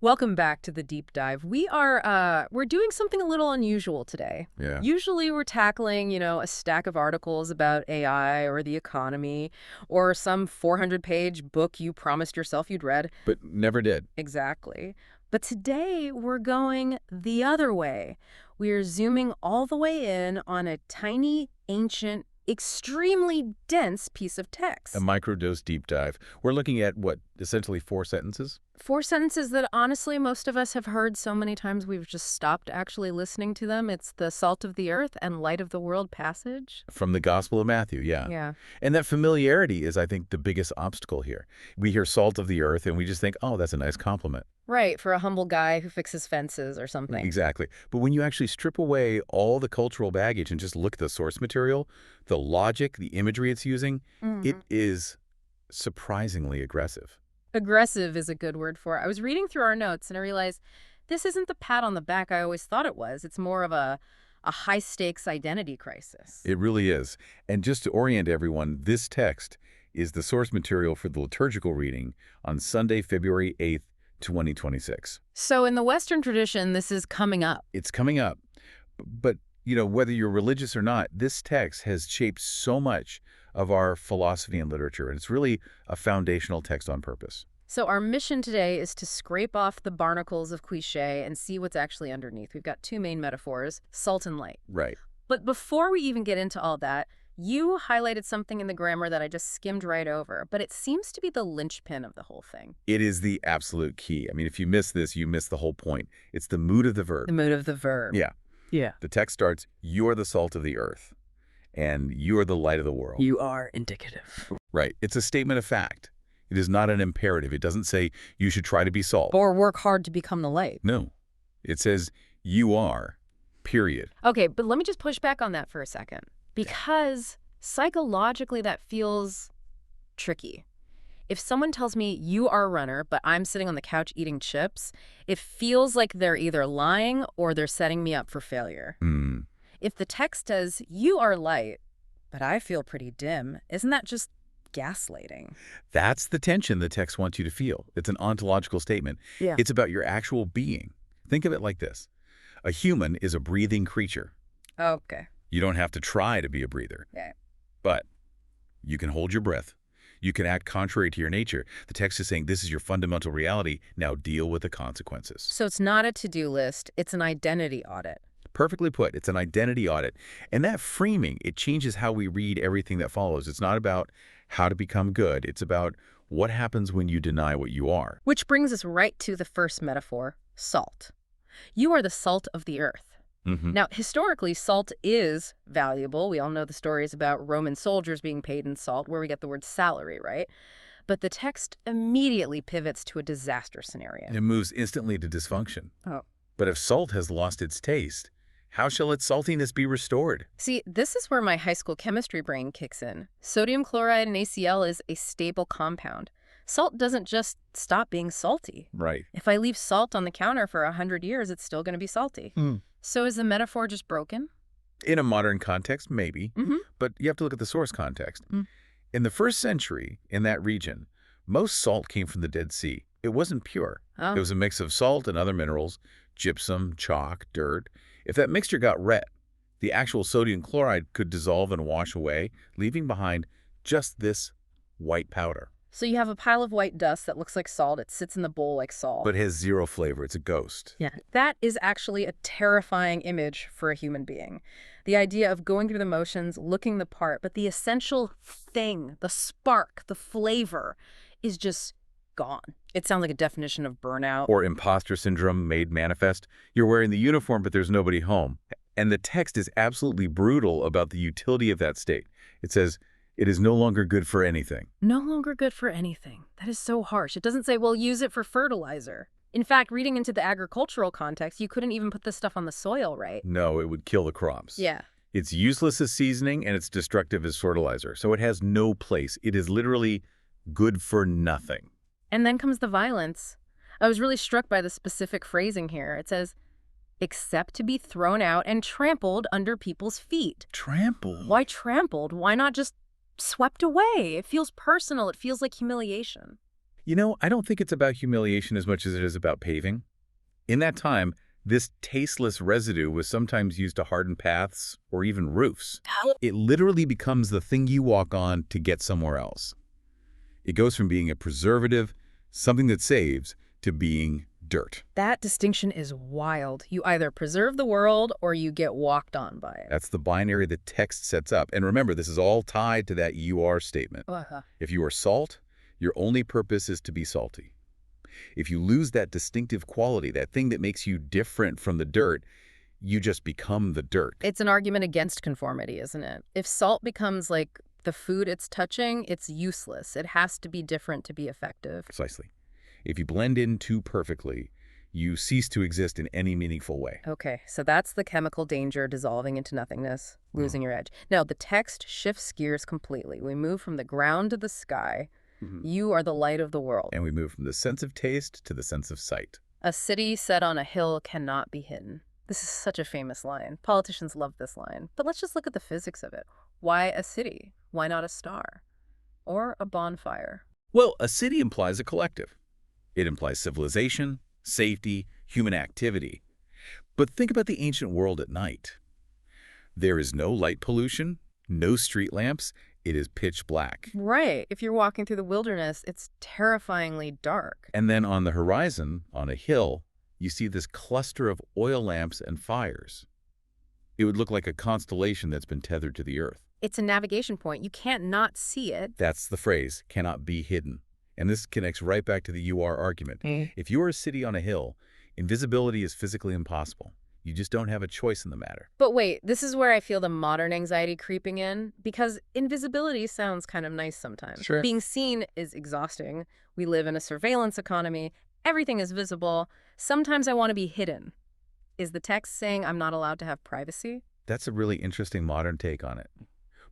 Welcome back to the deep dive. We're doing something a little unusual today. Yeah. Usually we're tackling, a stack of articles about AI or the economy or some 400-page book you promised yourself you'd read. But never did. Exactly. But today we're going the other way. We're zooming all the way in on a tiny, ancient, extremely dense piece of text. A microdose deep dive. We're looking at, what, essentially 4 sentences? 4 sentences that honestly most of us have heard so many times we've just stopped actually listening to them. It's the salt of the earth and light of the world passage. From the Gospel of Matthew, yeah. Yeah. And that familiarity is, I think, the biggest obstacle here. We hear salt of the earth and we just think, oh, that's a nice compliment. Right, for a humble guy who fixes fences or something. Exactly. But when you actually strip away all the cultural baggage and just look at the source material, the logic, the imagery it's using, it is surprisingly aggressive. Aggressive is a good word for it. I was reading through our notes and I realized this isn't the pat on the back I always thought it was. It's more of a high-stakes identity crisis. It really is. And just to orient everyone, this text is the source material for the liturgical reading on Sunday, February 8th, 2026. So in the Western tradition, this is coming up. It's coming up. But, whether you're religious or not, this text has shaped so much of our philosophy and literature, and it's really a foundational text on purpose. So our mission today is to scrape off the barnacles of cliché and see what's actually underneath. We've got 2 main metaphors, salt and light. Right. But before we even get into all that, you highlighted something in the grammar that I just skimmed right over, but it seems to be the linchpin of the whole thing. It is the absolute key. I mean, if you miss this, you miss the whole point. It's the mood of the verb. The mood of the verb. Yeah. Yeah. The text starts, "You are the salt of the earth, and you are the light of the world." You are indicative. Right. It's a statement of fact. It is not an imperative. It doesn't say you should try to be salt. Or work hard to become the light. No. It says you are, period. Okay, but let me just push back on that for a second. Because psychologically that feels tricky. If someone tells me you are a runner, but I'm sitting on the couch eating chips, it feels like they're either lying or they're setting me up for failure. If the text says you are light, but I feel pretty dim, isn't that just gaslighting? That's the tension the text wants you to feel. It's an ontological statement. Yeah. It's about your actual being. Think of it like this. A human is a breathing creature. Okay. You don't have to try to be a breather. Yeah. But you can hold your breath. You can act contrary to your nature. The text is saying this is your fundamental reality. Now deal with the consequences. So it's not a to-do list. It's an identity audit. Perfectly put. It's an identity audit. And that framing, it changes how we read everything that follows. It's not about how to become good. It's about what happens when you deny what you are. Which brings us right to the first metaphor, salt. You are the salt of the earth. Now, historically, salt is valuable. We all know the stories about Roman soldiers being paid in salt, where we get the word salary, right? But the text immediately pivots to a disaster scenario. It moves instantly to dysfunction. Oh. But if salt has lost its taste, how shall its saltiness be restored? See, this is where my high school chemistry brain kicks in. Sodium chloride and ACl is a stable compound. Salt doesn't just stop being salty. Right. If I leave salt on the counter for 100 years, it's still going to be salty. So is the metaphor just broken? In a modern context, maybe. But you have to look at the source context. In the 1st century, in that region, most salt came from the Dead Sea. It wasn't pure. It was a mix of salt and other minerals, gypsum, chalk, dirt. If that mixture got red, the actual sodium chloride could dissolve and wash away, leaving behind just this white powder. So you have a pile of white dust that looks like salt. It sits in the bowl like salt. But has zero flavor. It's a ghost. Yeah. That is actually a terrifying image for a human being. The idea of going through the motions, looking the part, but the essential thing, the spark, the flavor, is just gone. It sounds like a definition of burnout. Or imposter syndrome made manifest. You're wearing the uniform, but there's nobody home. And the text is absolutely brutal about the utility of that state. It says, it is no longer good for anything. No longer good for anything. That is so harsh. It doesn't say, well, use it for fertilizer. In fact, reading into the agricultural context, you couldn't even put this stuff on the soil, right? No, it would kill the crops. Yeah. It's useless as seasoning and it's destructive as fertilizer. So it has no place. It is literally good for nothing. And then comes the violence. I was really struck by the specific phrasing here. It says, except to be thrown out and trampled under people's feet. Trampled? Why trampled? Why not just swept away? It feels personal. It feels like humiliation. I don't think it's about humiliation as much as it is about paving. In that time, this tasteless residue was sometimes used to harden paths or even roofs. It literally becomes the thing you walk on to get somewhere else. It goes from being a preservative, something that saves, to being dirt. That distinction is wild. You either preserve the world or you get walked on by it. That's the binary the text sets up. And remember, this is all tied to that you are statement. If you are salt, your only purpose is to be salty. If you lose that distinctive quality, that thing that makes you different from the dirt, you just become the dirt. It's an argument against conformity, isn't it? If salt becomes like the food it's touching, it's useless. It has to be different to be effective. Precisely. If you blend in too perfectly, you cease to exist in any meaningful way. Okay, so that's the chemical danger dissolving into nothingness, losing your edge. Now, the text shifts gears completely. We move from the ground to the sky. You are the light of the world. And we move from the sense of taste to the sense of sight. A city set on a hill cannot be hidden. This is such a famous line. Politicians love this line. But let's just look at the physics of it. Why a city? Why not a star? Or a bonfire? Well, a city implies a collective. It implies civilization, safety, human activity. But think about the ancient world at night. There is no light pollution, no street lamps. It is pitch black. Right. If you're walking through the wilderness, it's terrifyingly dark. And then on the horizon, on a hill, you see this cluster of oil lamps and fires. It would look like a constellation that's been tethered to the earth. It's a navigation point. You can't not see it. That's the phrase, cannot be hidden. And this connects right back to the you are argument. If you are a city on a hill, invisibility is physically impossible. You just don't have a choice in the matter. But wait, this is where I feel the modern anxiety creeping in, because invisibility sounds kind of nice sometimes. Sure. Being seen is exhausting. We live in a surveillance economy. Everything is visible. Sometimes I want to be hidden. Is the text saying I'm not allowed to have privacy? That's a really interesting modern take on it.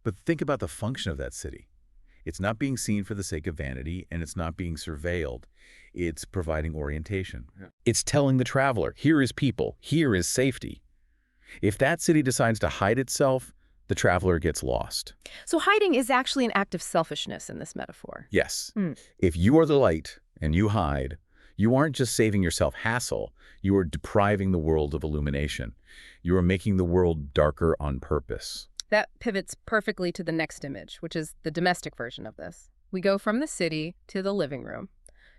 But think about the function of that city. It's not being seen for the sake of vanity, and it's not being surveilled. It's providing orientation. It's telling the traveler, here is people, here is safety. If that city decides to hide itself, the traveler gets lost. So hiding is actually an act of selfishness in this metaphor. Yes. If you are the light and you hide, you aren't just saving yourself hassle, you are depriving the world of illumination. You are making the world darker on purpose. That pivots perfectly to the next image, which is the domestic version of this. We go from the city to the living room.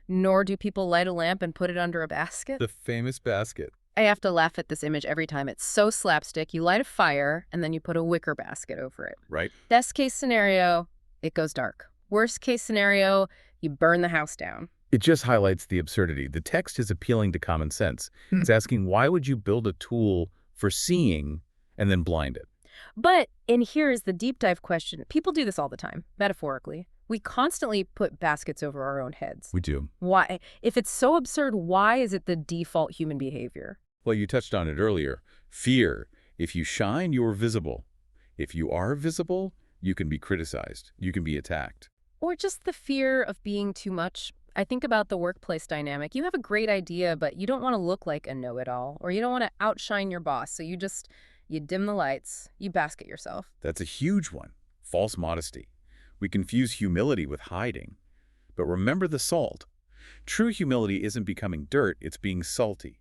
Nor do people light a lamp and put it under a basket. The famous basket. I have to laugh at this image every time. It's so slapstick. You light a fire, and then you put a wicker basket over it. Right. Best case scenario, it goes dark. Worst case scenario, you burn the house down. It just highlights the absurdity. The text is appealing to common sense. It's asking, why would you build a tool for seeing and then blind it? But, and here is the deep dive question. People do this all the time, metaphorically. We constantly put baskets over our own heads. We do. Why? If it's so absurd, why is it the default human behavior? Well, you touched on it earlier. Fear. If you shine, you are visible. If you are visible, you can be criticized. You can be attacked. Or just the fear of being too much. I think about the workplace dynamic. You have a great idea, but you don't want to look like a know-it-all, or you don't want to outshine your boss, so you dim the lights, you basket yourself. That's a huge one. False modesty. We confuse humility with hiding. But remember the salt. True humility isn't becoming dirt, it's being salty.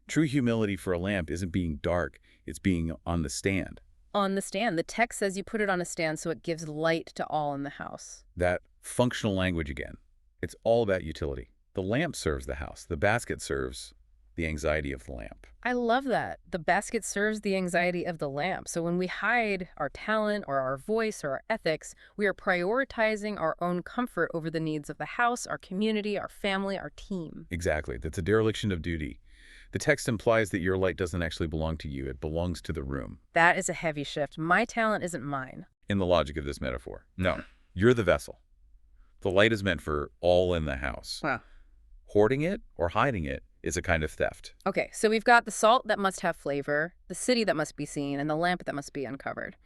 True humility for a lamp isn't being dark, it's being on the stand. On the stand. The text says you put it on a stand so it gives light to all in the house. That functional language again. It's all about utility. The lamp serves the house. The basket serves the anxiety of the lamp. I love that. The basket serves the anxiety of the lamp. So when we hide our talent or our voice or our ethics, we are prioritizing our own comfort over the needs of the house, our community, our family, our team. Exactly. That's a dereliction of duty. The text implies that your light doesn't actually belong to you. It belongs to the room. That is a heavy shift. My talent isn't mine. In the logic of this metaphor. No. You're the vessel. The light is meant for all in the house. Wow. Hoarding it or hiding it is a kind of theft. Okay, so we've got the salt that must have flavor, the city that must be seen, and the lamp that must be uncovered.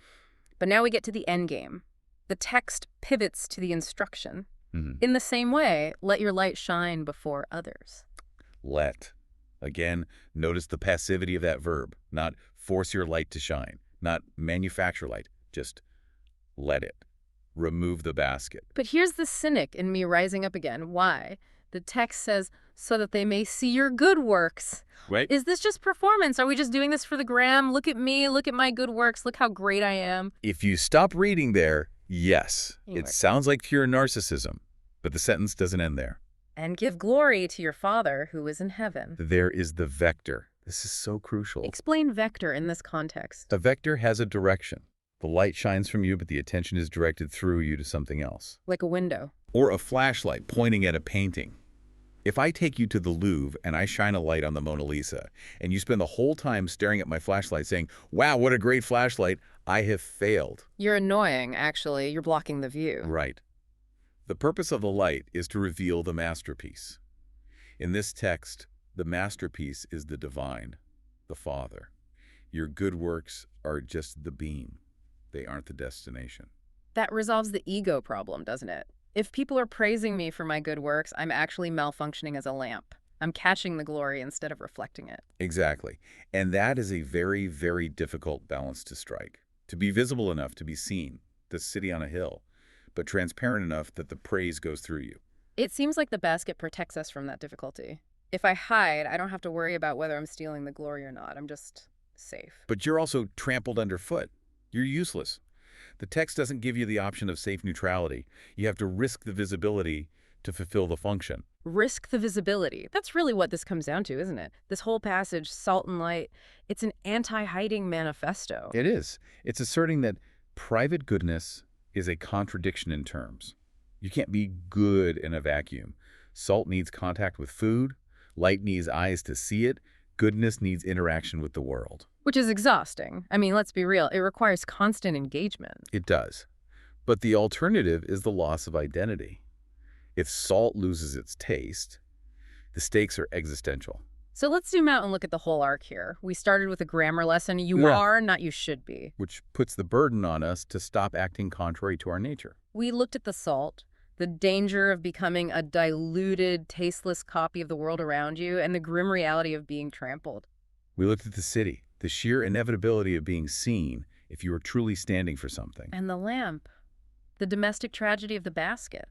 But now we get to the end game. The text pivots to the instruction. In the same way, let your light shine before others. Let. Again, notice the passivity of that verb. Not force your light to shine. Not manufacture light. Just let it. remove the basket. But here's the cynic in me rising up again. Why? The text says, so that they may see your good works. Right? Is this just performance? Are we just doing this for the gram? Look at me. Look at my good works. Look how great I am. If you stop reading there, yes, it sounds like pure narcissism, but the sentence doesn't end there. And give glory to your Father who is in heaven. There is the vector. This is so crucial. Explain vector in this context. A vector has a direction. The light shines from you, but the attention is directed through you to something else. Like a window. Or a flashlight pointing at a painting. If I take you to the Louvre and I shine a light on the Mona Lisa, and you spend the whole time staring at my flashlight saying, wow, what a great flashlight, I have failed. You're annoying, actually. You're blocking the view. Right. The purpose of the light is to reveal the masterpiece. In this text, the masterpiece is the divine, the Father. Your good works are just the beam. They aren't the destination. That resolves the ego problem, doesn't it? If people are praising me for my good works, I'm actually malfunctioning as a lamp. I'm catching the glory instead of reflecting it. Exactly. And that is a very, very difficult balance to strike. To be visible enough to be seen, the city on a hill, but transparent enough that the praise goes through you. It seems like the basket protects us from that difficulty. If I hide, I don't have to worry about whether I'm stealing the glory or not. I'm just safe. But you're also trampled underfoot. You're useless. The text doesn't give you the option of safe neutrality. You have to risk the visibility to fulfill the function. Risk the visibility. That's really what this comes down to, isn't it? This whole passage, salt and light, it's an anti-hiding manifesto. It is. It's asserting that private goodness is a contradiction in terms. You can't be good in a vacuum. Salt needs contact with food. Light needs eyes to see it. Goodness needs interaction with the world. Which is exhausting. I mean, let's be real. It requires constant engagement. It does. But the alternative is the loss of identity. If salt loses its taste, the stakes are existential. So let's zoom out and look at the whole arc here. We started with a grammar lesson. You are, not you should be. Which puts the burden on us to stop acting contrary to our nature. We looked at the salt, the danger of becoming a diluted, tasteless copy of the world around you, and the grim reality of being trampled. We looked at the city, the sheer inevitability of being seen if you were truly standing for something. And the lamp, the domestic tragedy of the basket,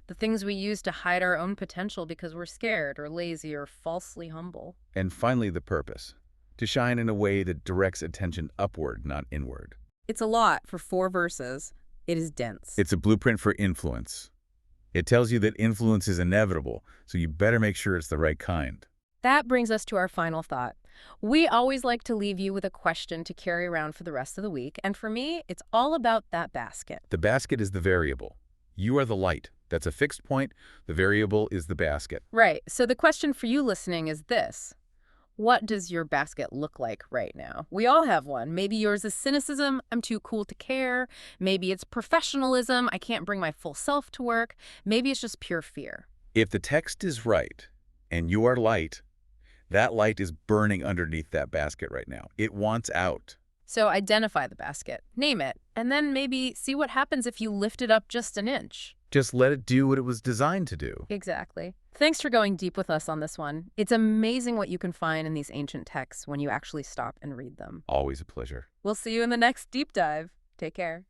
the things we use to hide our own potential because we're scared or lazy or falsely humble. And finally, the purpose, to shine in a way that directs attention upward, not inward. It's a lot for 4 verses. It is dense. It's a blueprint for influence. It tells you that influence is inevitable, so you better make sure it's the right kind. That brings us to our final thought. We always like to leave you with a question to carry around for the rest of the week, and for me, it's all about that basket. The basket is the variable. You are the light. That's a fixed point. The variable is the basket. Right. So the question for you listening is this. What does your basket look like right now? We all have one. Maybe yours is cynicism. I'm too cool to care. Maybe it's professionalism. I can't bring my full self to work. Maybe it's just pure fear. If the text is right and you are light, that light is burning underneath that basket right now. It wants out. So identify the basket, name it, and then maybe see what happens if you lift it up just an inch. Just let it do what it was designed to do. Exactly. Thanks for going deep with us on this one. It's amazing what you can find in these ancient texts when you actually stop and read them. Always a pleasure. We'll see you in the next deep dive. Take care.